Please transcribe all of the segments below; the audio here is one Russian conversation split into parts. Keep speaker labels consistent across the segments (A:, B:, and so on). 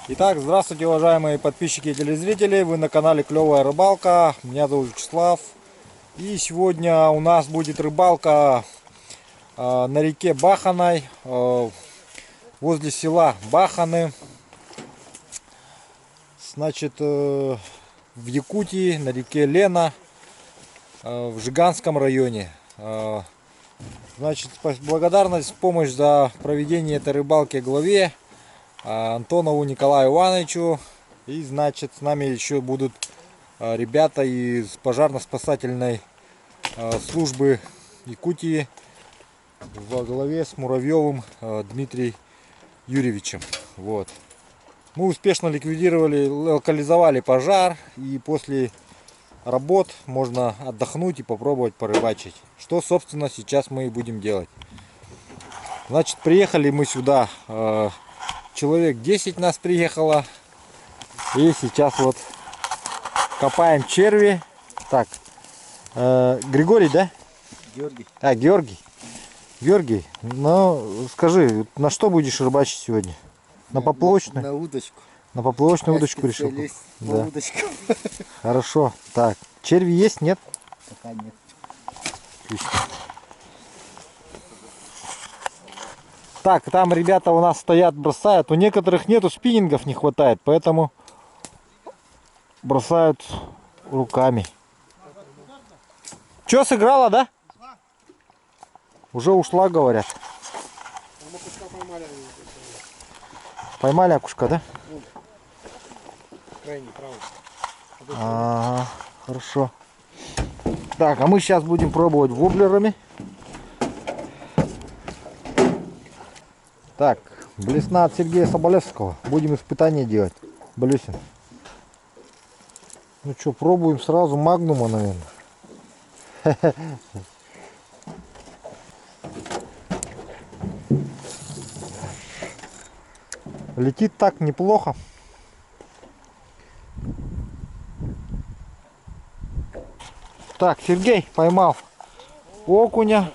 A: Итак, здравствуйте, уважаемые подписчики и телезрители. Вы на канале Клевая Рыбалка. Меня зовут Вячеслав. И сегодня у нас будет рыбалка на реке Баханой, возле села Баханы. Значит, в Якутии, на реке Лена, в Жиганском районе. Значит, благодарность, помощь за проведение этой рыбалки главе Антонову Николаю Ивановичу. И значит, с нами еще будут ребята из пожарно-спасательной службы Якутии во главе с Муравьевым Дмитрием Юрьевичем. Вот. Мы успешно локализовали пожар, и после работ можно отдохнуть и попробовать порыбачить. Что, собственно, сейчас мы и будем делать. Значит, приехали мы сюда. Человек 10 нас приехало. И сейчас вот копаем черви. Так, Григорий, да?
B: Георгий.
A: Георгий. Георгий, ну скажи, на что будешь рыбачить сегодня? На поплавочную?
B: На удочку.
A: На поплавочную удочку решил? Да. Удочку. Хорошо. Так, черви есть, нет?
B: Пока нет.
A: Отлично. Так, там ребята у нас стоят, бросают. У некоторых нету спиннингов, не хватает, поэтому бросают руками. Че, сыграла, да? Уже ушла, говорят. Поймали окушка, да?
B: Крайний, правый.
A: Ага, хорошо. Так, а мы сейчас будем пробовать воблерами. Так, блесна от Сергея Соболевского. Будем испытание делать. Блесен. Ну что, пробуем сразу магнума, наверное. Летит так неплохо. Так, Сергей поймал окуня.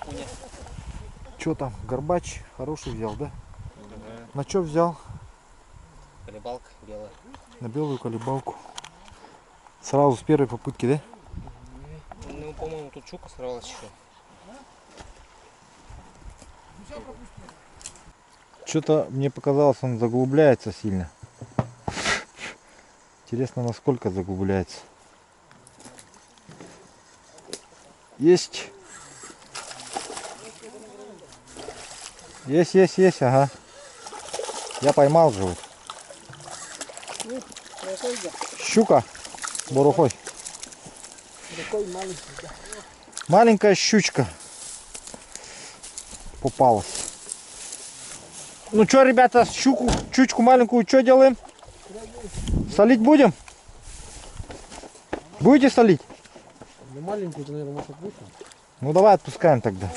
A: Что там, горбач хороший взял, да? На что взял?
B: Колебалка белая.
A: На белую колебалку. Сразу с первой попытки, да?
B: Ну, по-моему, тут щука сорвалась еще.
A: Что-то мне показалось, он заглубляется сильно. Интересно, насколько заглубляется. Есть. Есть, ага. Я поймал же вот. Щука. Борухой. Маленькая щучка попалась. Ну что, ребята, щучку маленькую что делаем? Солить будем? Будете солить?
B: Ну, маленькую-то, наверное, может быть.
A: Ну давай отпускаем тогда.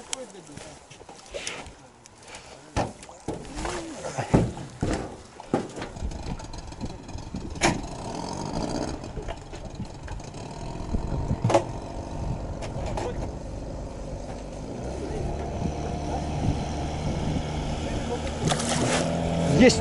A: Есть!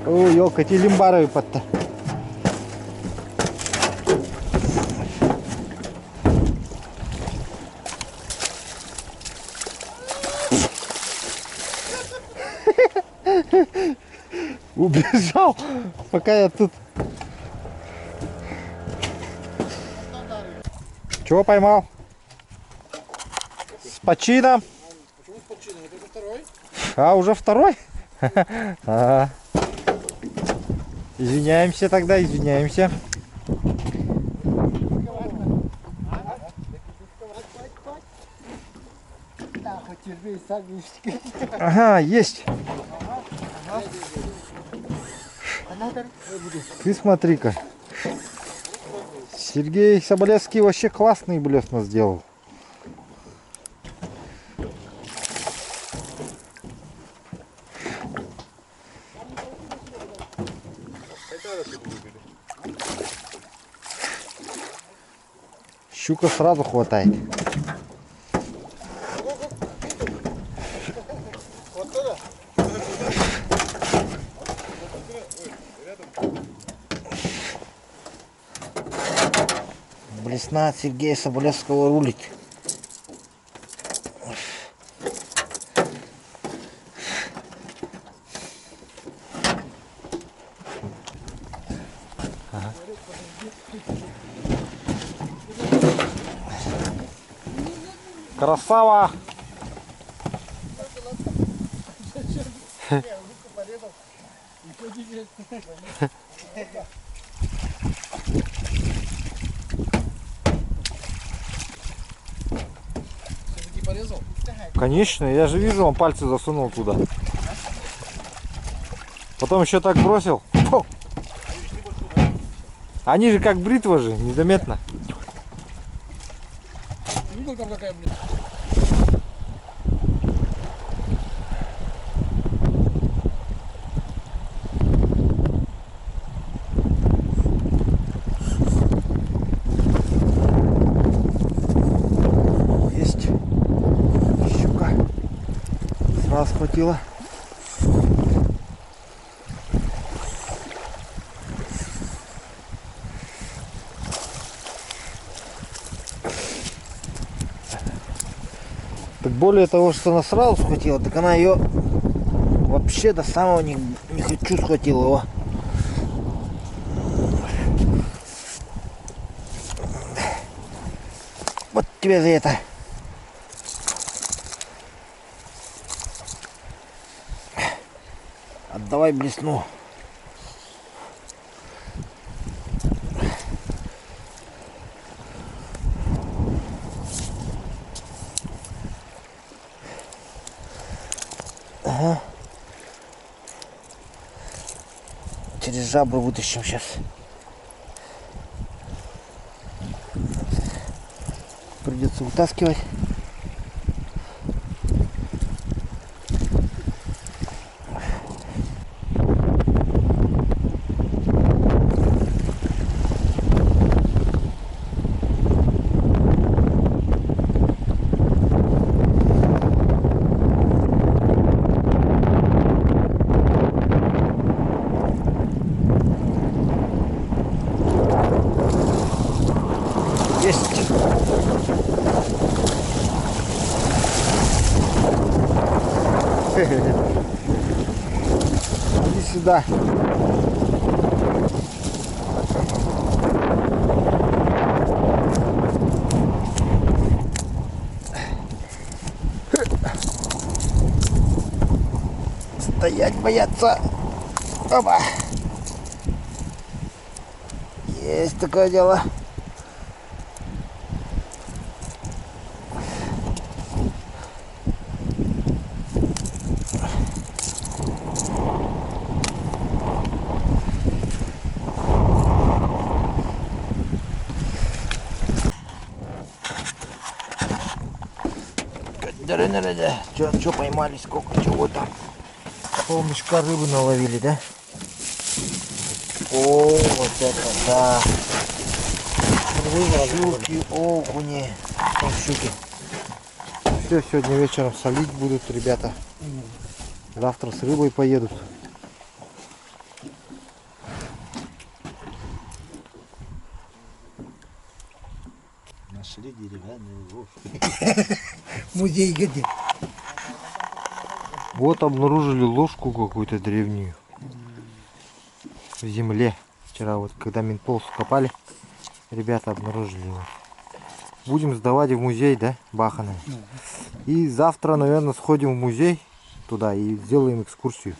A: Ой, елка, эти лимбаровые подта. Убежал, пока я тут. Чего поймал? С почином.
B: Почему с почином? Это уже второй?
A: А, уже второй? Ага. Извиняемся тогда, извиняемся. Ага, есть. Ты смотри-ка. Сергей Соболевский вообще классный блесна сделал. Щука сразу хватает. Блесна от Сергея Соболевского рулит. Красава!
B: Все-таки порезал?
A: Конечно, я же вижу, он пальцы засунул туда. Потом еще так бросил. Фу. Они же как бритва же, незаметно.
B: Видел там какая, блин?
A: Есть щука. Сразу схватила. Так более того, что она сразу схватила, так она ее вообще до самого не хочу схватила его. Вот тебе за это. Отдавай блесну. Ага. Через жабру вытащим сейчас. Придется вытаскивать. Есть. Иди сюда. Стоять бояться. Опа. Есть такое дело. Что поймали, сколько чего там. Полмешка рыбы наловили, да? О, вот это да. Щуки, окуни. Там щуки. Все, сегодня вечером солить будут ребята. Завтра с рыбой поедут.
C: Нашли деревянную ложку.
D: Музей где?
A: Вот обнаружили ложку какую-то древнюю в земле. Вчера вот когда ментполз копали, ребята обнаружили его. Будем сдавать в музей, да, Баханы. И завтра, наверное, сходим в музей туда и сделаем экскурсию.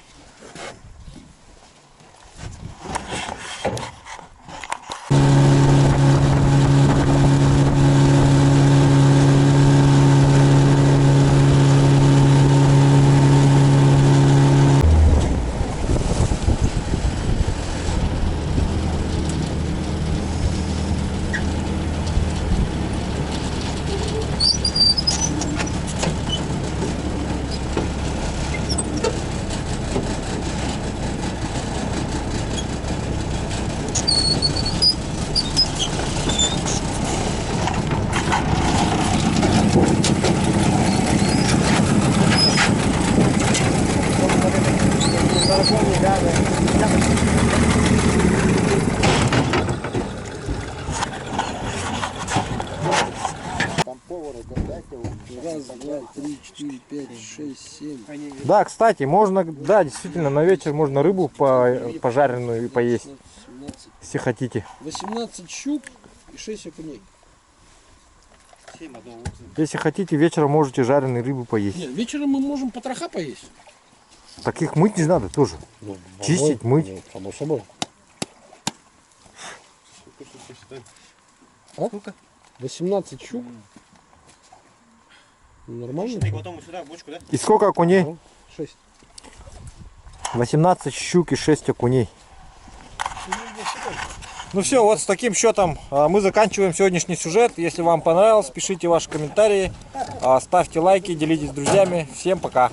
C: Там повара додайте.
B: Раз, два, три, четыре, пять, шесть, семь.
A: Да, кстати, можно, да, действительно, на вечер можно рыбу пожаренную и поесть,
B: 17,
A: если хотите.
B: 18 щук и 6 окуней.
A: Если хотите, вечером можете жареной рыбы поесть.
B: Нет, вечером мы можем потроха поесть.
A: Таких мыть не надо тоже. Чистить, мыть.
C: Само собой.
B: Сколько? 18 щук. Ну, нормально?
D: Потом сюда бочку, да?
A: И сколько окуней?
B: 6.
A: 18 щук и 6 окуней. Ну все, вот с таким счетом мы заканчиваем сегодняшний сюжет. Если вам понравилось, пишите ваши комментарии, ставьте лайки, делитесь с друзьями. Всем пока!